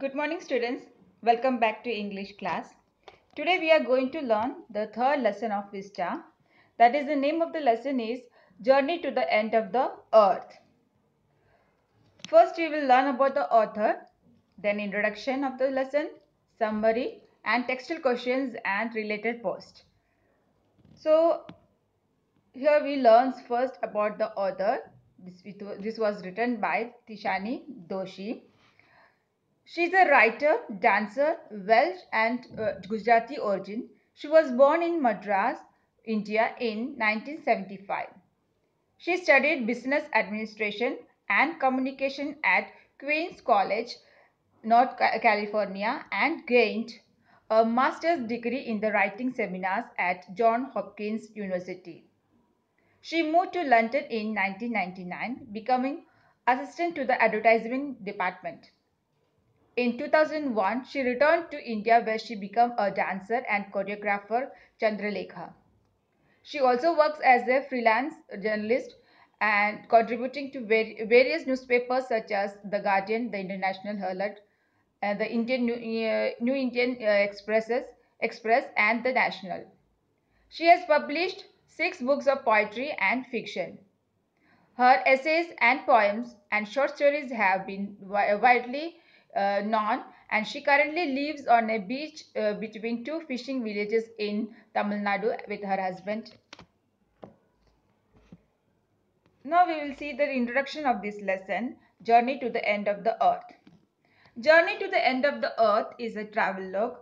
Good morning students. Welcome back to English class. Today we are going to learn the third lesson of Vista. That is, the name of the lesson is Journey to the End of the Earth. First we will learn about the author, then introduction of the lesson, summary and textual questions and related post. So here we learn first about the author. This was written by Tishani Doshi. She is a writer, dancer, Welsh and Gujarati origin. She was born in Madras, India in 1975. She studied business administration and communication at Queens College, North California, and gained a master's degree in the writing seminars at Johns Hopkins University. She moved to London in 1999, becoming assistant to the advertising department. In 2001, she returned to India where she became a dancer and choreographer Chandralekha. She also works as a freelance journalist and contributing to various newspapers such as The Guardian, The International Herald, and the Indian New Indian Express and The National. She has published 6 books of poetry and fiction. Her essays and poems and short stories have been widely known, and she currently lives on a beach between 2 fishing villages in Tamil Nadu with her husband. Now we will see the introduction of this lesson, Journey to the End of the Earth. Journey to the End of the Earth is a travelogue.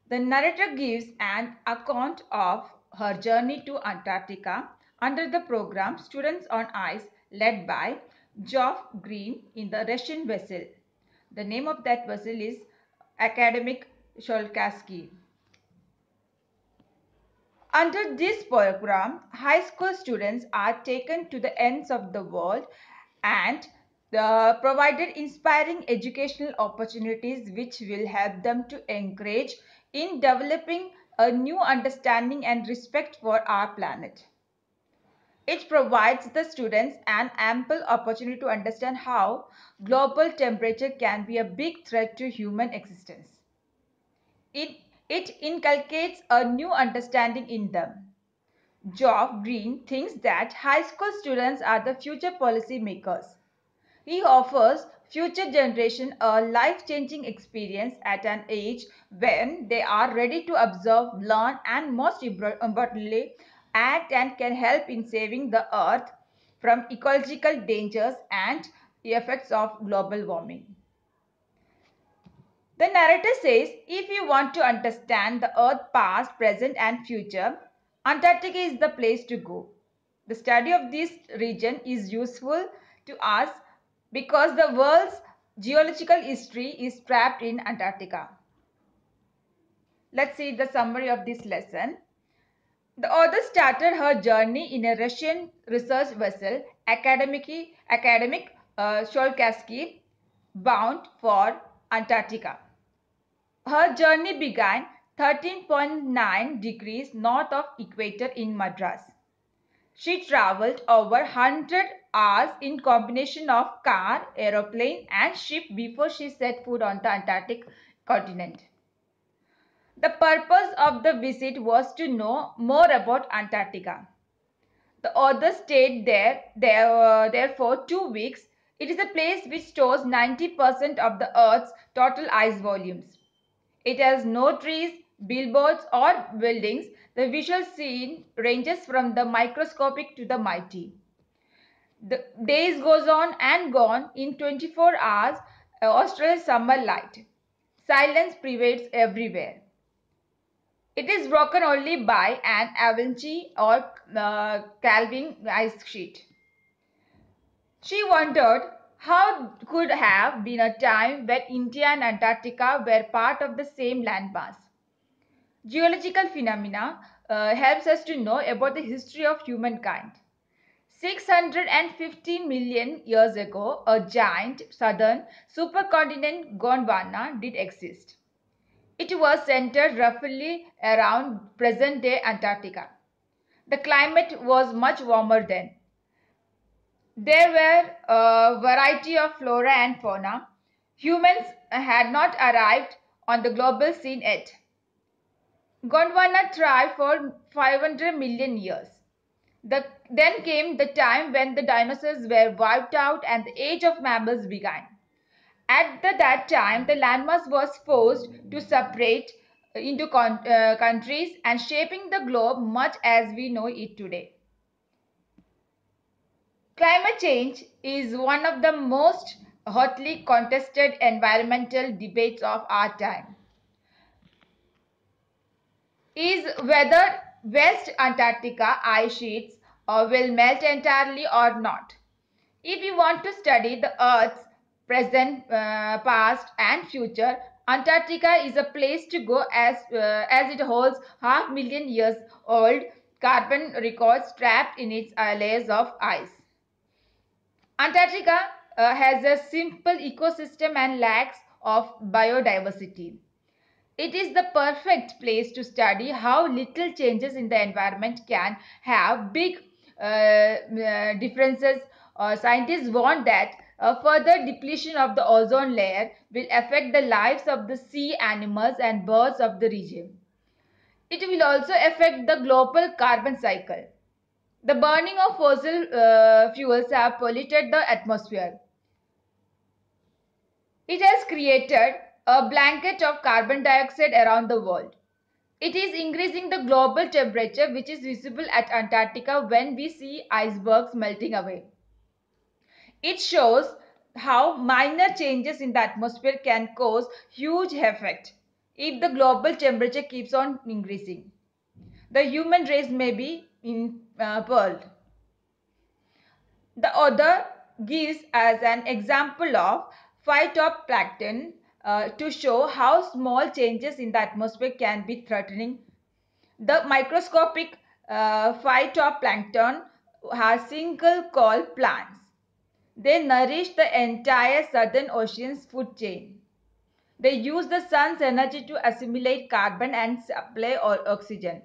The narrator gives an account of her journey to Antarctica under the program Students on Ice, led by Geoff Green in the Russian vessel. The name of that vessel is Academic Sholkasky. Under this program, high school students are taken to the ends of the world and provided inspiring educational opportunities which will help them to encourage in developing a new understanding and respect for our planet. It provides the students an ample opportunity to understand how global temperature can be a big threat to human existence. It inculcates a new understanding in them. Geoff Green thinks that high school students are the future policy makers. He offers future generation a life-changing experience at an age when they are ready to observe, learn, and most importantly, act and can help in saving the earth from ecological dangers and the effects of global warming. The narrator says, if you want to understand the earth past, present, and future, Antarctica is the place to go. The study of this region is useful to us because the world's geological history is trapped in Antarctica. Let's see the summary of this lesson. The author started her journey in a Russian research vessel, Academic Sholkasky, bound for Antarctica. Her journey began 13.9 degrees north of equator in Madras. She traveled over 100 hours in combination of car, aeroplane and ship before she set foot on the Antarctic continent. The purpose of the visit was to know more about Antarctica. The author stayed there for 2 weeks. It is a place which stores 90% of the Earth's total ice volumes. It has no trees, billboards or buildings. The visual scene ranges from the microscopic to the mighty. The days goes on and gone in 24 hours, Australia's summer light. Silence prevails everywhere. It is broken only by an avalanche or calving ice sheet. She wondered how could have been a time when India and Antarctica were part of the same landmass. Geological phenomena helps us to know about the history of humankind. 650 million years ago, a giant southern supercontinent Gondwana did exist. It was centered roughly around present-day Antarctica. The climate was much warmer then. There were a variety of flora and fauna. Humans had not arrived on the global scene yet. Gondwana thrived for 500 million years. Then came the time when the dinosaurs were wiped out and the age of mammals began. At that time, the landmass was forced to separate into countries and shaping the globe much as we know it today. Climate change is one of the most hotly contested environmental debates of our time. Is whether West Antarctica ice sheets will melt entirely or not. If we want to study the Earth's present, past and future, Antarctica is a place to go as it holds 500,000 years old carbon records trapped in its layers of ice. Antarctica has a simple ecosystem and lacks of biodiversity. It is the perfect place to study how little changes in the environment can have big differences. Scientists warn that further depletion of the ozone layer will affect the lives of the sea animals and birds of the region. It will also affect the global carbon cycle. The burning of fossil fuels have polluted the atmosphere. It has created a blanket of carbon dioxide around the world. It is increasing the global temperature which is visible at Antarctica when we see icebergs melting away. It shows how minor changes in the atmosphere can cause huge effect if the global temperature keeps on increasing. The human race may be imperiled. The author gives as an example of phytoplankton to show how small changes in the atmosphere can be threatening. The microscopic phytoplankton has single cell plants. They nourish the entire Southern Ocean's food chain. They use the sun's energy to assimilate carbon and supply oxygen.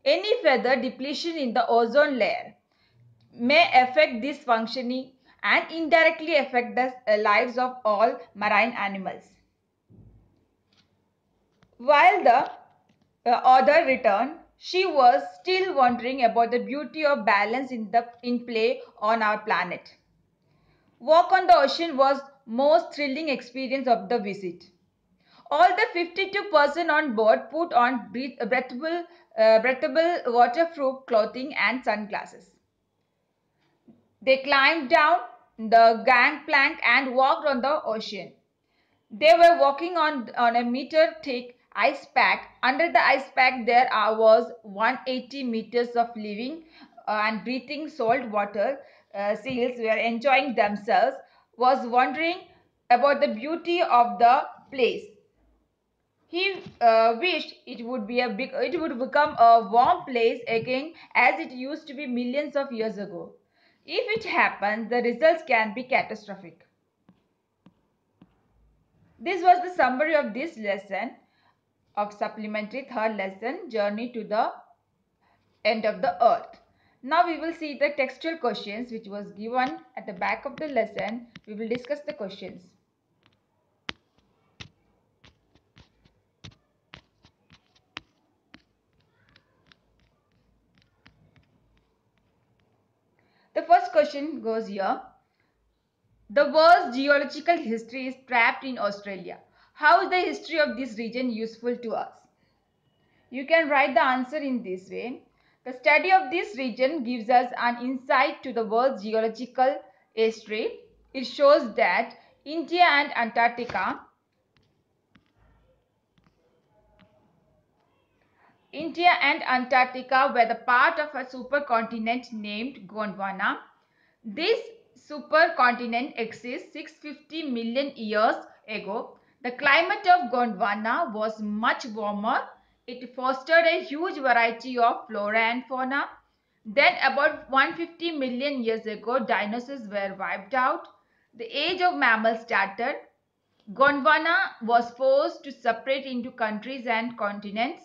Any further depletion in the ozone layer may affect this functioning and indirectly affect the lives of all marine animals. While the author returned, she was still wondering about the beauty of balance in play on our planet. Walk on the ocean was most thrilling experience of the visit. All the 52% on board put on breathable waterproof clothing and sunglasses. They climbed down the gangplank and walked on the ocean. They were walking on a meter thick ice pack. Under the ice pack there was 180 meters of living and breathing salt water. Seals were enjoying themselves, was wondering about the beauty of the place. He wished it would become a warm place again as it used to be millions of years ago. If it happens, the results can be catastrophic. This was the summary of this lesson of supplementary third lesson, Journey to the End of the Earth. Now we will see the textual questions which was given at the back of the lesson. We will discuss the questions. The first question goes here. The world's geological history is trapped in Australia. How is the history of this region useful to us? You can write the answer in this way. The study of this region gives us an insight to the world's geological history. It shows that India and Antarctica were the part of a supercontinent named Gondwana. This supercontinent exists 650 million years ago. The climate of Gondwana was much warmer. It fostered a huge variety of flora and fauna. Then about 150 million years ago, dinosaurs were wiped out. The age of mammals started. Gondwana was forced to separate into countries and continents.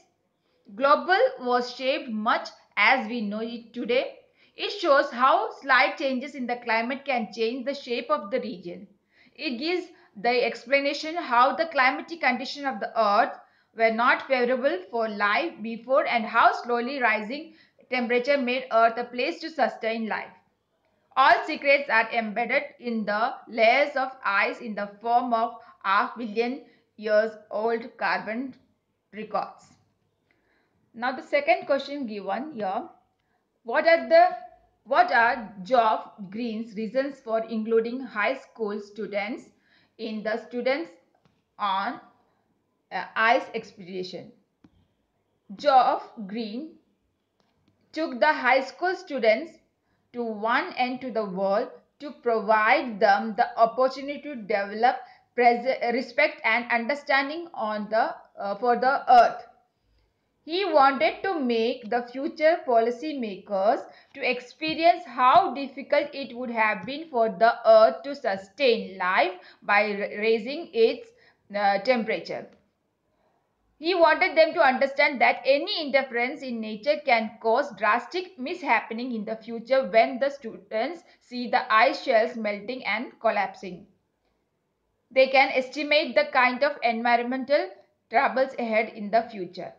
Global was shaped much as we know it today. It shows how slight changes in the climate can change the shape of the region. It gives the explanation how the climatic condition of the earth were not favorable for life before and how slowly rising temperature made earth a place to sustain life. All secrets are embedded in the layers of ice in the form of half billion years old carbon records. Now the second question given here, what are Geoff Green's reasons for including high school students in the students on ice expedition? Geoff Green took the high school students to one end of the world to provide them the opportunity to develop respect and understanding for the earth. He wanted to make the future policymakers to experience how difficult it would have been for the earth to sustain life by raising its temperature. He wanted them to understand that any interference in nature can cause drastic mishappening in the future when the students see the ice shelves melting and collapsing. They can estimate the kind of environmental troubles ahead in the future.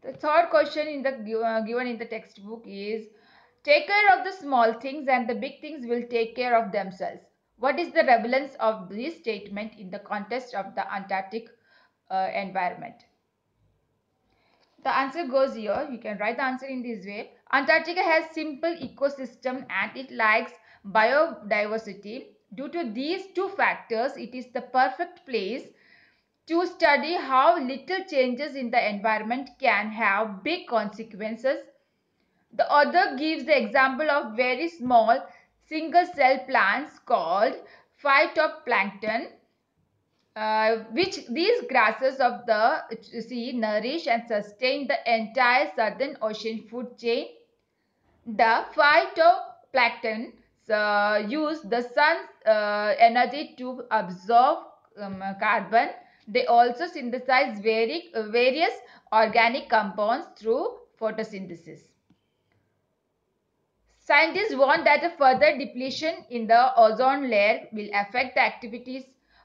The third question given in the textbook is, take care of the small things and the big things will take care of themselves. What is the relevance of this statement in the context of the Antarctic environment? The answer goes here. You can write the answer in this way. Antarctica has simple ecosystem and it lacks biodiversity. Due to these two factors, it is the perfect place to study how little changes in the environment can have big consequences. The author gives the example of very small single-cell plants called phytoplankton, which these grasses of the sea nourish and sustain the entire southern ocean food chain. The phytoplankton use the sun's energy to absorb carbon. They also synthesize various organic compounds through photosynthesis. Scientists warn that a further depletion in the ozone layer will affect the activities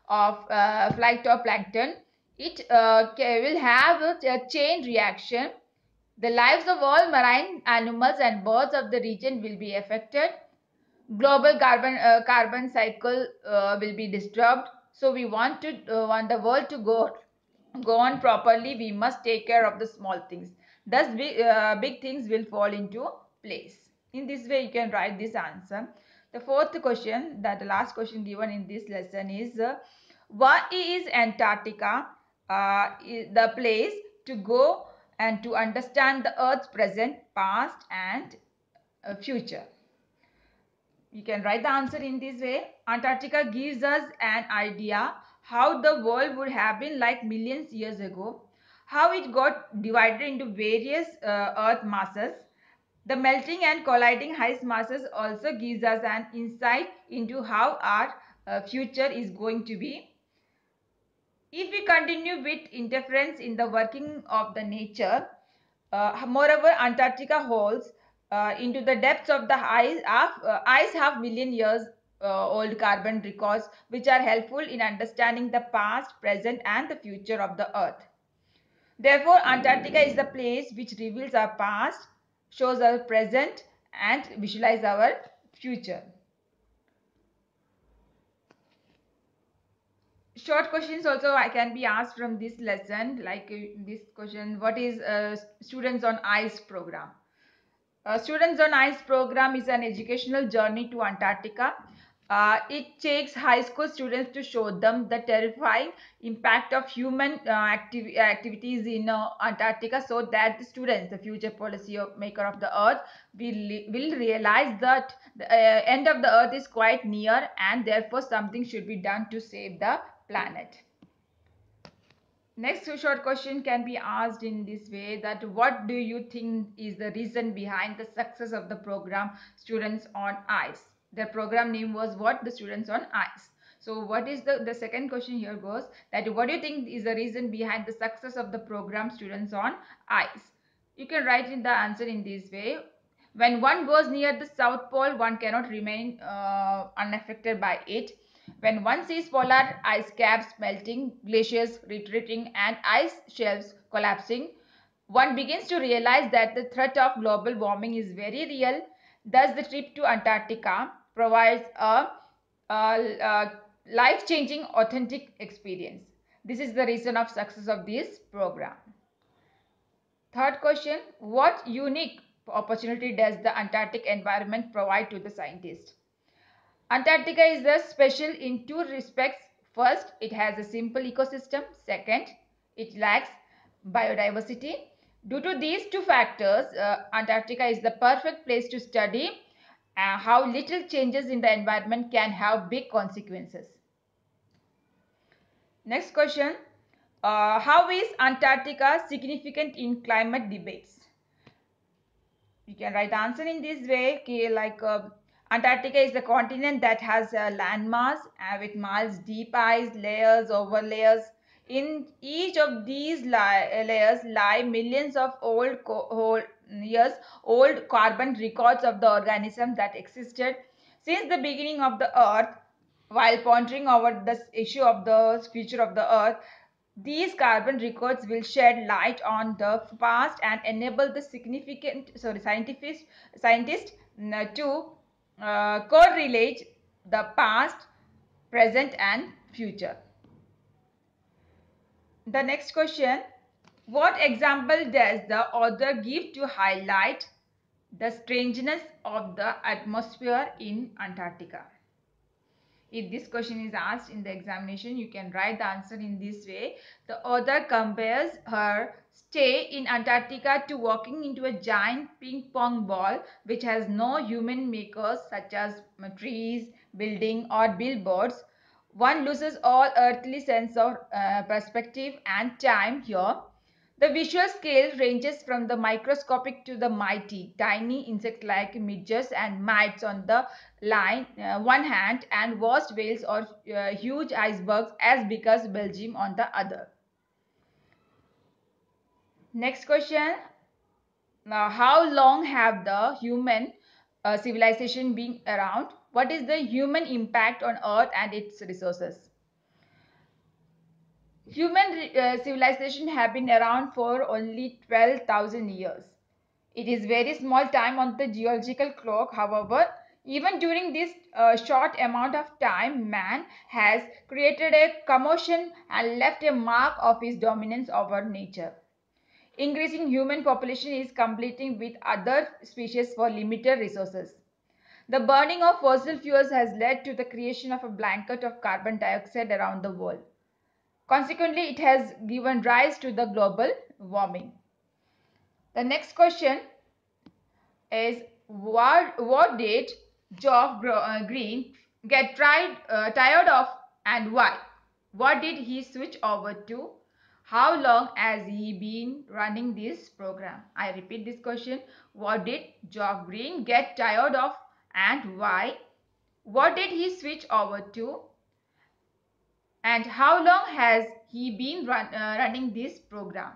of phytoplankton. It will have a chain reaction. The lives of all marine animals and birds of the region will be affected. Global carbon cycle will be disturbed. So we want the world to go on properly. We must take care of the small things. Thus, big things will fall into place. In this way, you can write this answer. The fourth question, that the last question given in this lesson is, what is Antarctica? The place to go and to understand the Earth's present, past, and future. You can write the answer in this way. Antarctica gives us an idea how the world would have been like millions years ago, how it got divided into various earth masses. The melting and colliding ice masses also gives us an insight into how our future is going to be. If we continue with interference in the working of the nature, moreover, Antarctica holds into the depths of the ice half million years old carbon records, which are helpful in understanding the past, present, and the future of the Earth. Therefore, Antarctica is the place which reveals our past, shows our present, and visualize our future. Short questions also I can be asked from this lesson, like this question, what is Students on Ice program? Students on Ice program is an educational journey to Antarctica. It takes high school students to show them the terrifying impact of human activities in Antarctica, so that the students, the future policy maker of the earth, will realize that the end of the earth is quite near and therefore something should be done to save the planet. Next short question can be asked in this way, that what do you think is the reason behind the success of the program Students on Ice? The program name was what? The Students on Ice. So what is the second question here goes, that what do you think is the reason behind the success of the program Students on Ice? You can write in the answer in this way. When one goes near the South Pole, one cannot remain unaffected by it. When one sees polar ice caps melting, glaciers retreating, and ice shelves collapsing, one begins to realize that the threat of global warming is very real. Thus, the trip to Antarctica provides a life-changing, authentic experience. This is the reason of success of this program. Third question, what unique opportunity does the Antarctic environment provide to the scientist? Antarctica is special in two respects. First, it has a simple ecosystem. Second, it lacks biodiversity. Due to these two factors, Antarctica is the perfect place to study how little changes in the environment can have big consequences. Next question, how is Antarctica significant in climate debates? You can write the answer in this way. Okay, like Antarctica is the continent that has a landmass with miles deep ice, layers over layers. In each of these layers lie millions of years old carbon records of the organisms that existed since the beginning of the earth. While pondering over this issue of the future of the earth, these carbon records will shed light on the past and enable the scientists to correlate the past, present and future. The next question, what example does the author give to highlight the strangeness of the atmosphere in Antarctica? If this question is asked in the examination, you can write the answer in this way. The author compares her stay in Antarctica to walking into a giant ping pong ball which has no human makers such as trees, building or billboards. One loses all earthly sense of perspective and time here. The visual scale ranges from the microscopic to the mighty, tiny insect-like midges and mites on the one hand and vast whales or huge icebergs as big as Belgium on the other. Next question. Now, how long have the human civilization been around? What is the human impact on Earth and its resources? Human civilization have been around for only 12,000 years. It is very small time on the geological clock. However, even during this short amount of time, man has created a commotion and left a mark of his dominance over nature. Increasing human population is competing with other species for limited resources. The burning of fossil fuels has led to the creation of a blanket of carbon dioxide around the world. Consequently, it has given rise to the global warming. The next question is, what did Geoff Green get tired of and why? What did he switch over to? How long has he been running this program? I repeat this question. What did Geoff Green get tired of and why? What did he switch over to? And how long has he been running this program?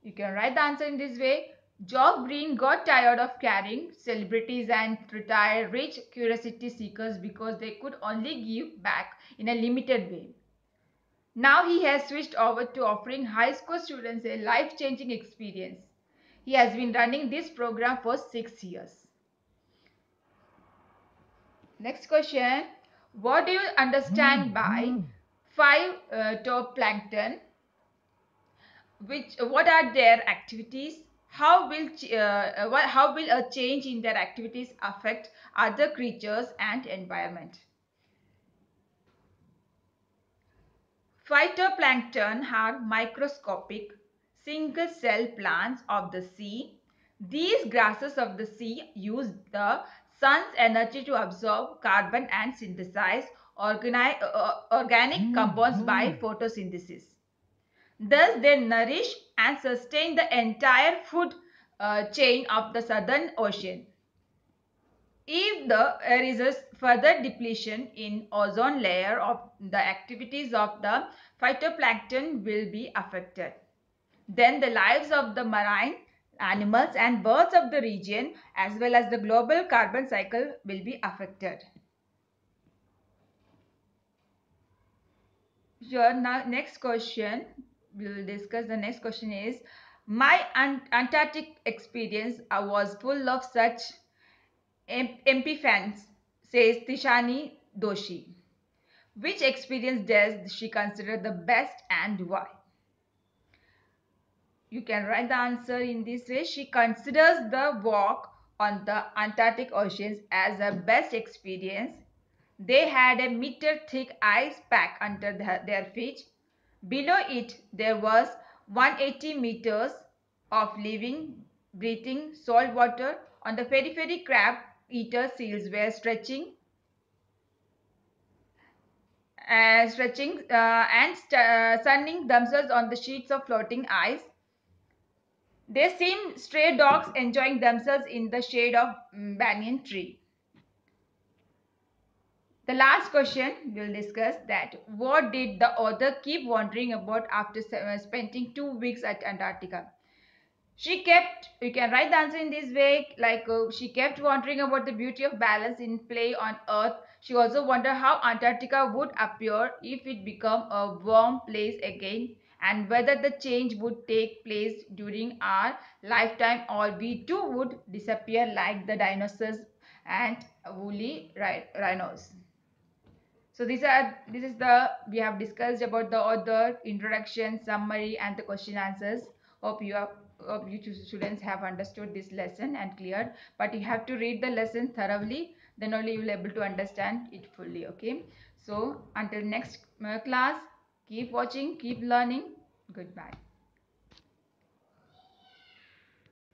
You can write the answer in this way. Geoff Green got tired of carrying celebrities and retired rich curiosity seekers because they could only give back in a limited way. Now he has switched over to offering high school students a life-changing experience. He has been running this program for 6 years. Next question. What do you understand by phytoplankton? What are their activities? How will a change in their activities affect other creatures and environment? Phytoplankton are microscopic single-cell plants of the sea. These grasses of the sea use the sun's energy to absorb carbon and synthesize organic compounds by photosynthesis. Thus, they nourish and sustain the entire food chain of the Southern Ocean. If there is a further depletion in ozone layer of the activities of the phytoplankton will be affected. Then the lives of the marine animals and birds of the region as well as the global carbon cycle will be affected. here. Now next question, we will discuss. The next question is, my Antarctic experience was full of such epiphanies, says Tishani Doshi. Which experience does she consider the best and why? You can write the answer in this way. She considers the walk on the Antarctic oceans as her best experience. They had a meter thick ice pack under their feet. Below it, there was 180 meters of living, breathing salt water. On the periphery, crab eater seals were sunning themselves on the sheets of floating ice. They seemed stray dogs enjoying themselves in the shade of banyan tree. The last question we'll discuss that what did the author keep wondering about after spending 2 weeks at Antarctica? You can write the answer in this way, like she kept wondering about the beauty of balance in play on Earth. She also wondered how Antarctica would appear if it became a warm place again, and whether the change would take place during our lifetime or we too would disappear like the dinosaurs and woolly rhinos. So this is the we have discussed about the author, introduction, summary, and the question answers. Hope you students have understood this lesson and cleared. But you have to read the lesson thoroughly. Then only you will able to understand it fully. Okay. So until next class, keep watching, keep learning. Goodbye.